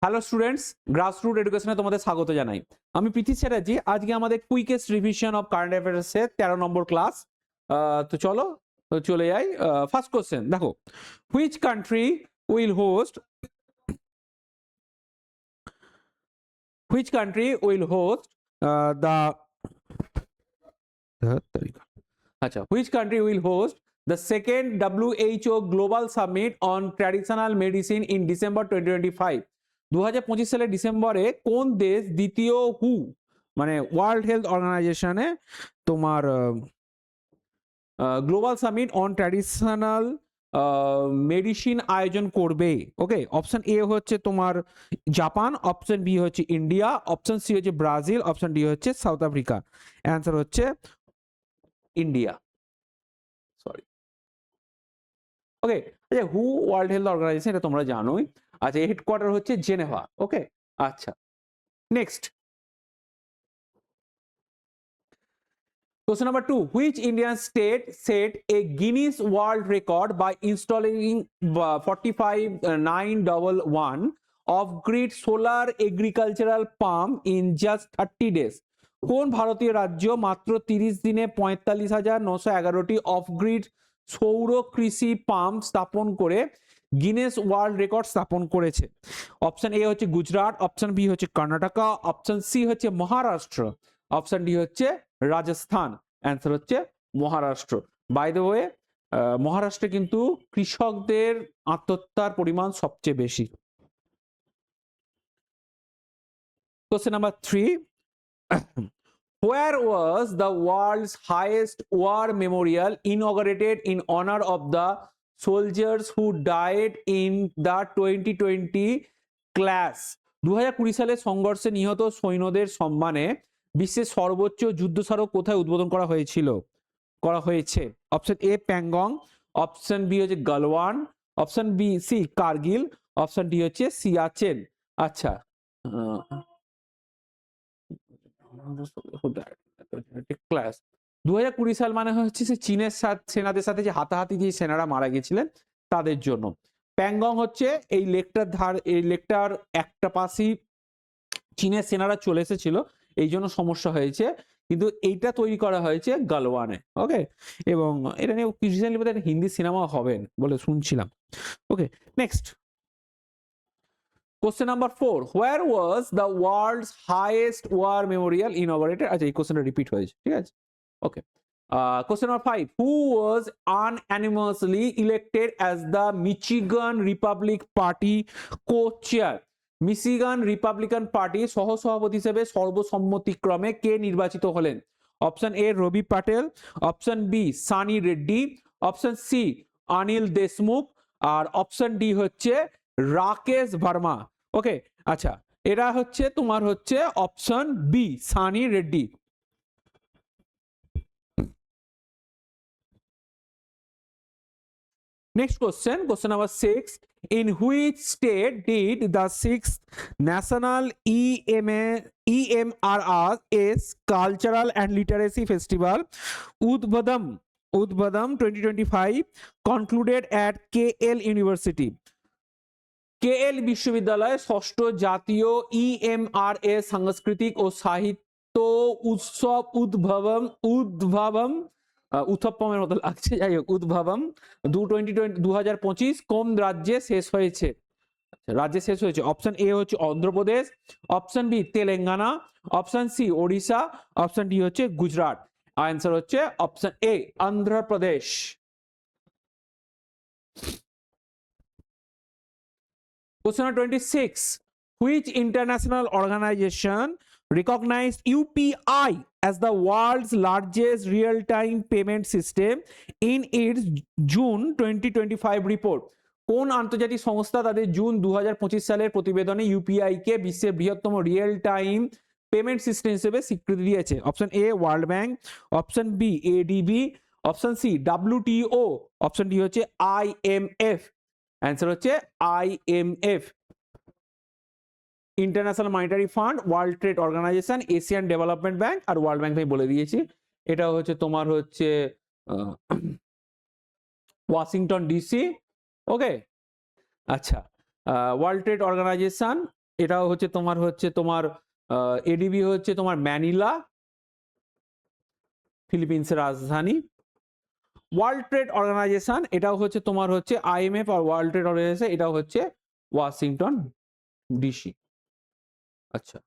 Hello students, grassroot এডুকেশনে তোমাদের স্বাগত জানাই। আমি প্রীতি চ্যাটার্জি। আজকে আমাদের কুইকেস্ট রিভিশন অফ কারেন্ট অ্যাফেয়ার্সের 13 নম্বর ক্লাস। তো চলো চলে যাই। ফার্স্ট কোশ্চেন দেখো, which country will host the which country will host the second WHO Global Summit on Traditional Medicine in December 2025? 2025 সালের ডিসেম্বরে কোন দেশ দ্বিতীয় মানে ওয়ার্ল্ড হেলথ অর্গানাইজেশনে তোমার global summit on traditional medicine আয়োজন করবে? ওকে, অপশন এ হচ্ছে তোমার জাপান, অপশন বি হচ্ছে ইন্ডিয়া, অপশন সি হচ্ছে ব্রাজিল, অপশন ডি হচ্ছে সাউথ আফ্রিকা। অ্যান্সার হচ্ছে ইন্ডিয়া। সরি, ওকে। আচ্ছা, হু ওয়ার্ল্ড হেলথ অর্গানাইজেশন এটা তোমরা জানোই। আচ্ছা, হেডকোয়ার্টার হচ্ছে জেনেভা। ওকে, আচ্ছা, next question number 2. Which Indian state set a Guinness World Record by installing 45,911 off-grid solar agricultural pump in just 30 days? কোন ভারতীয় রাজ্য মাত্র 30 দিনে 45,911টি অফ-গ্রিড সৌর কৃষি পাম্প স্থাপন করে গিনেস ওয়ার্ল্ড রেকর্ড স্থাপন করেছে? অপশন এ হচ্ছে গুজরাট, অপশন বি হচ্ছে কর্ণাটক, অপশন সি হচ্ছে মহারাষ্ট্র, অপশন ডি হচ্ছে রাজস্থান। অ্যান্সার হচ্ছে মহারাষ্ট্র। বাই দ্য ওয়ে, মহারাষ্ট্রে কিন্তু কৃষকদের আত্মহত্যার পরিমাণ সবচেয়ে বেশি। Question number 3. Where was the world's highest war memorial inaugurated in honor of the soldiers who died in the 2020 clash? 2020 সালে সংঘর্ষে নিহত সৈন্যদের সম্মানে বিশ্বের সর্বোচ্চ যুদ্ধ স্মারক কোথায় উদ্বোধন করা হয়েছে? Option A Pangong, option B হচ্ছে Galwan, option B C Kargil, option D হচ্ছে সিয়াচেন। আচ্ছা, ক্লাস 2020 সাল মানে হচ্ছে সে চীনের সেনাদের সাথে যে হাতাহাতি যে সেনারা মারা গেছিলেন তাদের জন্য। প্যাংগং হচ্ছে এই লেকটার একটা পাশেই চীনের সেনারা চলে এসেছিল, এই জন্য সমস্যা হয়েছে, কিন্তু এইটা তৈরি করা হয়েছে গালওয়ানে। ওকে, এবং এটা নিয়ে রিসেন্টলি বোধহয় হিন্দি সিনেমা হবে বলে শুনছিলাম। Okay, next question number 4. Where was the world's highest war memorial inaugurated? আচ্ছা, এই কোশ্চেনটা রিপিট হয়েছে, ঠিক আছে। ওকে, question number 5. Who was unanimously elected as the Michigan Republic Party co-chair? Michigan Republican party সহসভাপতি হিসেবে সর্বসম্মতিক্রমে কে নির্বাচিত হলেন? Option A Ravi Patel, option B Sunny Reddy, option C Anil Deshmukh, আর অপশন ডি হচ্ছে রাকেশ ভার্মা। ওকে, আচ্ছা, এরা হচ্ছে তোমার হচ্ছে option B Sunny Reddy. Next question number 6. In which state did the 6th National EMRS Cultural and Literacy Festival Udbadam 2025 concluded at KL University? KL বিশ্ববিদ্যালয়ে ষষ্ঠ জাতীয় EMRS সাংস্কৃতিক ও সাহিত্য উৎসব উৎথপ্পমের মতো লাগছে, যাই হোক, উদ্ভাবন 2025 কোন রাজ্যে শেষ হয়েছে? অপশন এ হচ্ছে Andhra Pradesh, option B Telangana, option C Odisha, option D হচ্ছে গুজরাট। আনসার হচ্ছে option A Andhra Pradesh. Question number 26. Which international organization recognized UPI as the world's largest real-time payment system in its June 2025 report? কোন আন্তর্জাতিক সংস্থা তাদের জুন 2025 সালের প্রতিবেদনে ইউপিআই কে বিশ্বের বৃহত্তম রিয়েল টাইম পেমেন্ট সিস্টেম হিসেবে স্বীকৃতি দিয়েছে? Option A world bank, option B ADB, option C WTO, option D হচ্ছে আইএমএফ। অ্যান্সার হচ্ছে IMF, international monetary fund, world trade organisation, Asian development bank, আর ওয়ার্ল্ড ব্যাংক আমি বলে দিয়েছি। এটা হচ্ছে তোমার হচ্ছে ওয়াশিংটন ডিসি। ওকে, আচ্ছা, ওয়ার্ল্ড ট্রেড অর্গানাইজেশন এটাও হচ্ছে তোমার এডিবি হচ্ছে তোমার ম্যানিলা, ফিলিপিন্সের রাজধানী। ওয়ার্ল্ড ট্রেড অর্গানাইজেশন, এটাও হচ্ছে তোমার হচ্ছে আইএমএফ আর ওয়ার্ল্ড ট্রেড অর্গানাইজেশন, এটাও হচ্ছে ওয়াশিংটন ডিসি। আচ্ছা,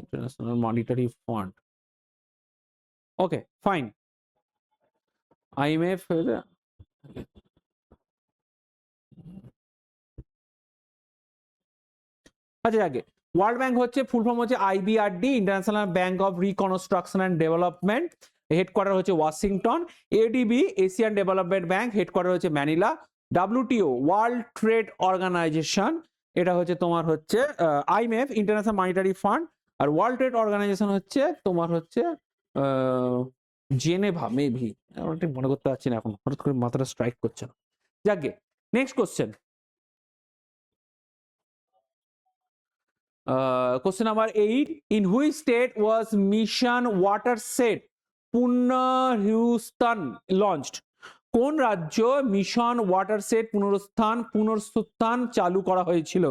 international monetary fund, okay fine. IMF, আচ্ছা আগে ওয়ার্ল্ড ব্যাংক হচ্ছে ফুল ফর্ম হচ্ছে IBRD, international bank of reconstruction and development, headquarter হচ্ছে Washington. ADB Asian development bank, headquarter হচ্ছে Manila. WTO world trade organisation, এটা হচ্ছে তোমার হচ্ছে আইএমএফ ইন্টারন্যাশনাল মনিটারি ফান্ড, আর ওয়ার্ল্ড ট্রেড অর্গানাইজেশন হচ্ছে তোমার হচ্ছে জেনেভা মেবি, আমার ঠিক মনে করতে পারছি না এখন, হঠাৎ করে মাথাটা স্ট্রাইক করছে না। যাকে next question, question number 8, in which state was mission watershed পুনরুত্থান launched? কোন রাজ্য মিশন ওয়াটারশেড পুনরুত্থান চালু করা হয়েছিল?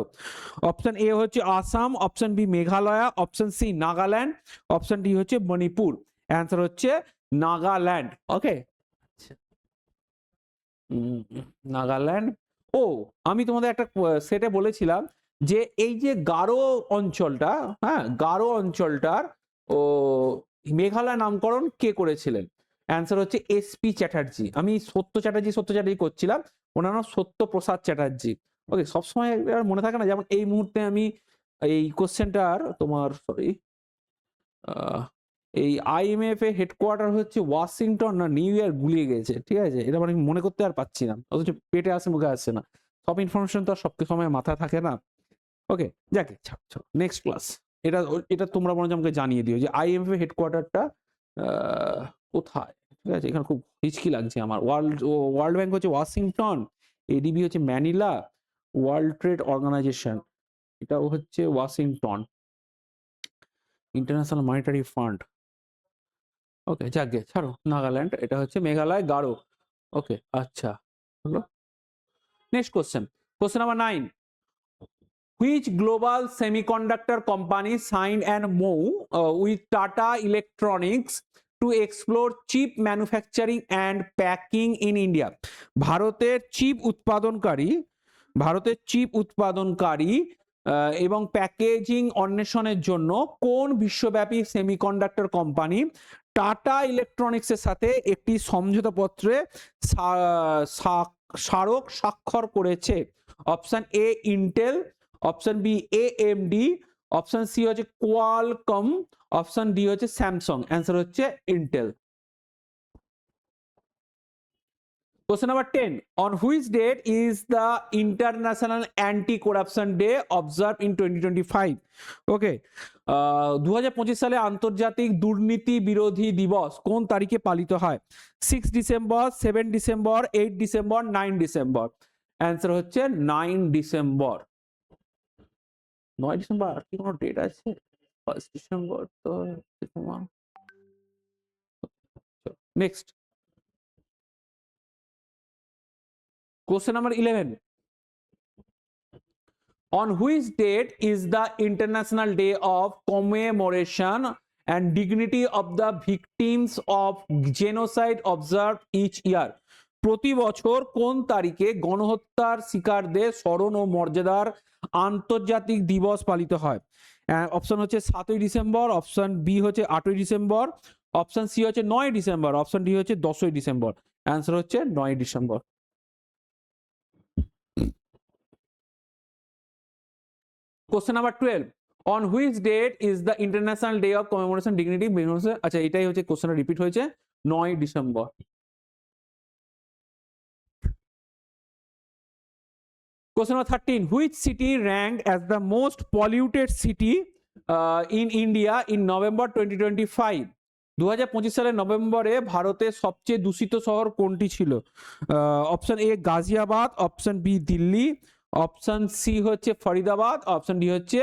অপশন এ হচ্ছে Assam, option B Meghalaya, option C Nagaland, option D হচ্ছে মণিপুর। অ্যান্সার হচ্ছে নাগাল্যান্ড। ওকে, নাগাল্যান্ড। ও, আমি তোমাদের একটা সেটে বলেছিলাম যে এই যে গারো অঞ্চলটা, হ্যাঁ গারো অঞ্চলটার ও মেঘালয় নামকরণ কে করেছিলেন? অ্যান্সার হচ্ছে এসপি চ্যাটার্জি। আমি সত্য চ্যাটার্জি করছিলাম, ওনার নাম সত্যপ্রসাদ চ্যাটার্জি। ওকে, সবসময় আর মনে থাকে না, যেমন এই মুহূর্তে আমি এই কোশ্চেনটার তোমার সরি এই আইএমএফ এর হেডকোয়ার্টার হচ্ছে ওয়াশিংটন না নিউ ইয়র্ক গুলিয়ে গেছে, ঠিক আছে, এটা মানে মনে করতে আর পাচ্ছি না, অথচ পেটে আসে মুখে আসছে না, সব ইনফরমেশন তো আর সব সময় মাথায় থাকে না। ওকে, যাকে ছাড়ো, নেক্সট ক্লাস। এটা এটা তোমরা মনে হয় আমাকে জানিয়ে দিও যে আইএমএফ এর হেডকোয়ার্টারটা কোথায়, ঠিক আছে, এখানে খুব হিচকি লাগছে আমার। ওয়ার্ল্ড ব্যাংক হচ্ছে ওয়াশিংটন, এডিবি হচ্ছে ম্যানিলা, ওয়ার্ল্ড ট্রেড অর্গানাইজেশন এটাও হচ্ছে ওয়াশিংটন, ইন্টারন্যাশনাল মনিটারি ফান্ড, ওকে যাকে ছাড়ো, নাগাল্যান্ড, এটা হচ্ছে মেঘালয় গারো। ওকে আচ্ছা, হলো। Next question number 9, which global semiconductor company signed an MOU with Tata Electronics to explore chip manufacturing and packing in India? ভারতের চিপ উৎপাদনকারী এবং প্যাকেজিং অন্বেষণের জন্য কোন বিশ্বব্যাপী সেমিকন্ডাক্টর কোম্পানি টাটা ইলেকট্রনিক্সের সাথে একটি সমঝোতাপত্রে স্মারক স্বাক্ষর করেছে? Option A Intel, option B AMD, option C হচ্ছে কোয়ালকম, অপশন ডি হচ্ছে স্যামসাং। অ্যান্সার হচ্ছে Intel. Question number 10, on which date is the International Anti-Corruption Day observed in 2025? Okay, 2025 সালে আন্তর্জাতিক দুর্নীতি বিরোধী দিবস কোন তারিখে পালিত হয়? 6 December, 7 December, 8 December, 9 December. Answer হচ্ছে 9 ডিসেম্বর। 9 ডিসেম্বর আর কি কোনো ডেট আছে? 1 ডিসেম্বর তো next Question number 11, on which date is the International Day of Commemoration and Dignity of the Victims of Genocide observed each year? প্রতি বছর কোন তারিখে গণহত্যার শিকারদের স্মরণ ও মর্যাদার আন্তর্জাতিক দিবস পালিত হয়? অপশন হচ্ছে 7ই ডিসেম্বর, অপশন বি হচ্ছে 8ই ডিসেম্বর, অপশন সি হচ্ছে 9 ডিসেম্বর, অপশন ডি হচ্ছে 10ই ডিসেম্বর। অ্যান্সার হচ্ছে 9 December. Question number 12, on which date is the International Day of Commemoration Dignity? আচ্ছা এটাই হচ্ছে কোশ্চেনটা রিপিট হয়েছে, 9 December. Question number 13, which city ranked as the most polluted city in India in November 2025? 2025 সালের নভেম্বরে ভারতের সবচেয়ে দূষিত শহর কোনটি ছিল? Option A Ghaziabad, option B Delhi, option C হচ্ছে ফরিদাবাদ, অপশন ডি হচ্ছে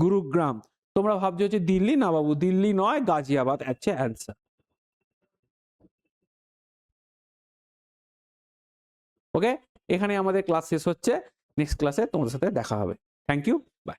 গুরুগ্রাম। তোমরা ভাবছো হচ্ছে দিল্লি, না বাবু দিল্লি নয়, গাজিয়াবাদ হচ্ছে অ্যান্সার। ওকে, এখানে আমাদের ক্লাস শেষ হচ্ছে। নেক্সট ক্লাসে তোমাদের সাথে দেখা হবে। Thank you, by.